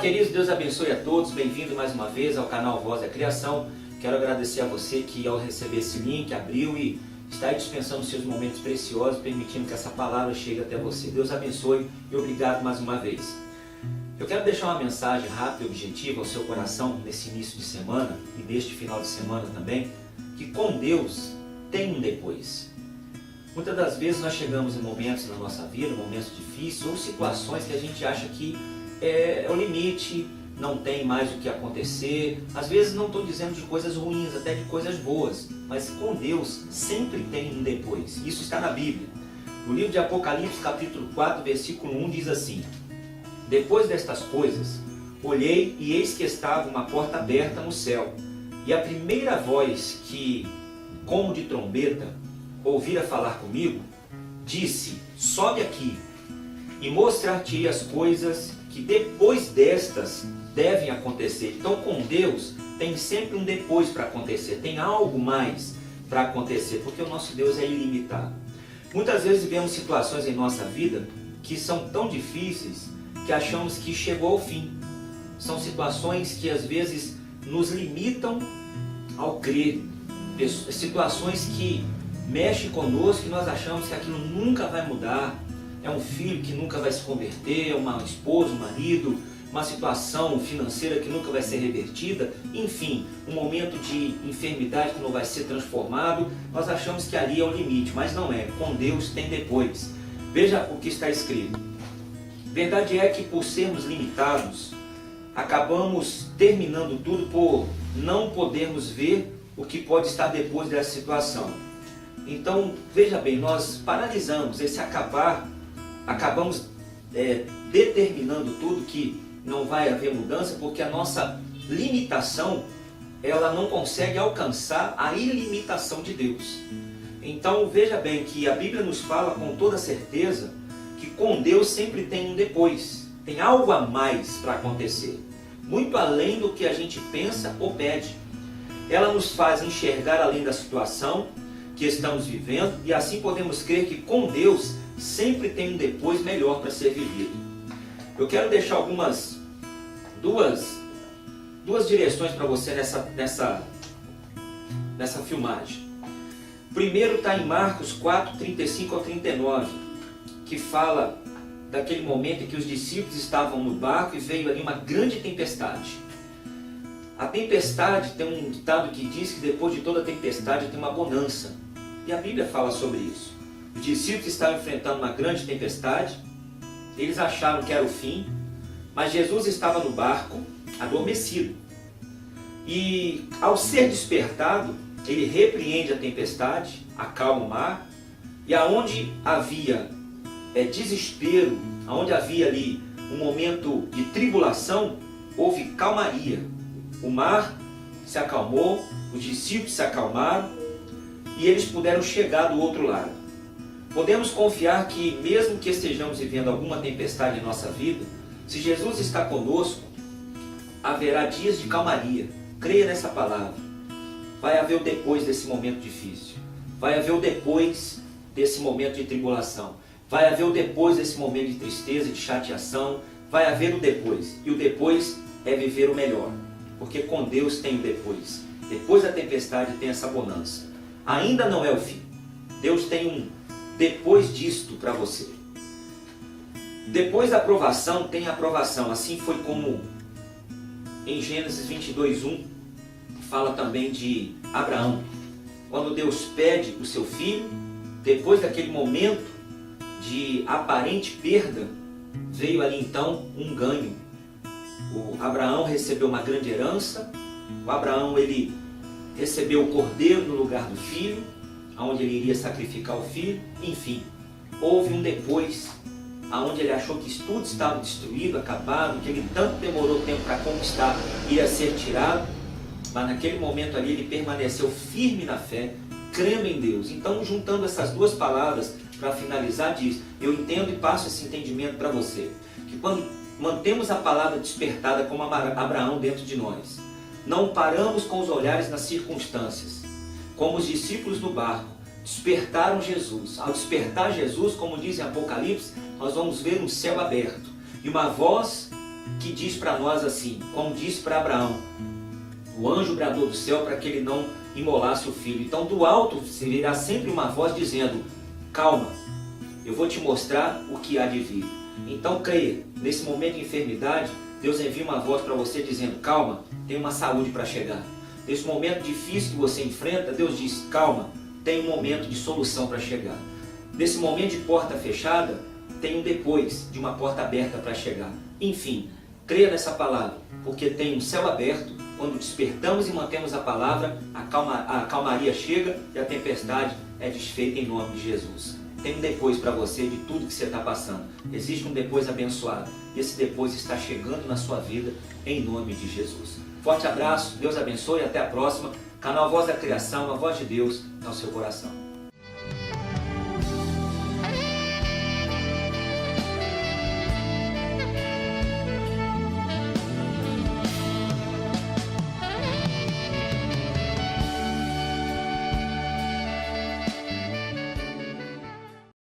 queridos, Deus abençoe a todos, bem-vindo mais uma vez ao canal Voz da Criação. Quero agradecer a você que ao receber esse link, abriu e está aí dispensando seus momentos preciosos, permitindo que essa palavra chegue até você. Deus abençoe e obrigado mais uma vez. Eu quero deixar uma mensagem rápida e objetiva ao seu coração nesse início de semana e neste final de semana também, que com Deus tem um depois. Muitas das vezes nós chegamos em momentos na nossa vida, momentos difíceis ou situações que a gente acha que é o limite, não tem mais o que acontecer. Às vezes não estou dizendo de coisas ruins, até de coisas boas, mas com Deus sempre tem um depois. Isso está na Bíblia. No livro de Apocalipse, capítulo 4, versículo 1 diz assim: Depois destas coisas, olhei e eis que estava uma porta aberta no céu, e a primeira voz que, como de trombeta, ouvira falar comigo, disse: Sobe aqui, e mostrar-te as coisas que depois destas devem acontecer. Então com Deus tem sempre um depois para acontecer, tem algo mais para acontecer, porque o nosso Deus é ilimitado. Muitas vezes vivemos situações em nossa vida que são tão difíceis que achamos que chegou ao fim. São situações que às vezes nos limitam ao crer, situações que mexem conosco e nós achamos que aquilo nunca vai mudar. É um filho que nunca vai se converter, é uma esposa, um marido, uma situação financeira que nunca vai ser revertida, enfim, um momento de enfermidade que não vai ser transformado. Nós achamos que ali é o limite, mas não é. Com Deus tem depois. Veja o que está escrito. Verdade é que por sermos limitados, acabamos terminando tudo por não podermos ver o que pode estar depois dessa situação. Então, veja bem, nós paralisamos esse acabamos determinando tudo que não vai haver mudança, porque a nossa limitação, ela não consegue alcançar a ilimitação de Deus. Então veja bem que a Bíblia nos fala com toda certeza que com Deus sempre tem um depois, tem algo a mais para acontecer, muito além do que a gente pensa ou pede. Ela nos faz enxergar além da situação que estamos vivendo e assim podemos crer que com Deus sempre tem um depois melhor para ser vivido. Eu quero deixar duas direções para você nessa filmagem. Primeiro está em Marcos 4, 35 ao 39, que fala daquele momento em que os discípulos estavam no barco e veio ali uma grande tempestade. A tempestade, tem um ditado que diz que depois de toda tempestade tem uma bonança. E a Bíblia fala sobre isso. Os discípulos estavam enfrentando uma grande tempestade, eles acharam que era o fim, mas Jesus estava no barco, adormecido. E ao ser despertado, ele repreende a tempestade, acalma o mar, e aonde havia desespero, aonde havia ali um momento de tribulação, houve calmaria. O mar se acalmou, os discípulos se acalmaram, e eles puderam chegar do outro lado. Podemos confiar que, mesmo que estejamos vivendo alguma tempestade em nossa vida, se Jesus está conosco, haverá dias de calmaria. Creia nessa palavra. Vai haver o depois desse momento difícil. Vai haver o depois desse momento de tribulação. Vai haver o depois desse momento de tristeza, de chateação. Vai haver o depois. E o depois é viver o melhor. Porque com Deus tem o depois. Depois da tempestade tem essa bonança. Ainda não é o fim. Deus tem um depois disto para você. Depois da aprovação tem a aprovação. Assim foi como em Gênesis 22:1 fala também de Abraão. Quando Deus pede o seu filho, depois daquele momento de aparente perda, veio ali então um ganho. O Abraão recebeu uma grande herança. O Abraão ele recebeu o cordeiro no lugar do filho, onde ele iria sacrificar o filho. Enfim, houve um depois, onde ele achou que tudo estava destruído, acabado, que ele tanto demorou tempo para conquistar, ia ser tirado, mas naquele momento ali ele permaneceu firme na fé, crendo em Deus. Então, juntando essas duas palavras, para finalizar, diz: eu entendo e passo esse entendimento para você, que quando mantemos a palavra despertada como Abraão dentro de nós, não paramos com os olhares nas circunstâncias, como os discípulos no barco despertaram Jesus. Ao despertar Jesus, como diz em Apocalipse, nós vamos ver um céu aberto e uma voz que diz para nós assim, como disse para Abraão, o anjo bradou do céu para que ele não imolasse o filho. Então do alto virá sempre uma voz dizendo, calma, eu vou te mostrar o que há de vir. Então creia, nesse momento de enfermidade, Deus envia uma voz para você dizendo, calma, tem uma saúde para chegar. Nesse momento difícil que você enfrenta, Deus diz, calma, tem um momento de solução para chegar. Nesse momento de porta fechada, tem um depois de uma porta aberta para chegar. Enfim, creia nessa palavra, porque tem um céu aberto. Quando despertamos e mantemos a palavra, a calmaria chega e a tempestade é desfeita em nome de Jesus. Tem um depois para você de tudo que você está passando. Existe um depois abençoado. Esse depois está chegando na sua vida em nome de Jesus. Forte abraço, Deus abençoe e até a próxima. Canal Voz da Criação, a voz de Deus ao seu coração.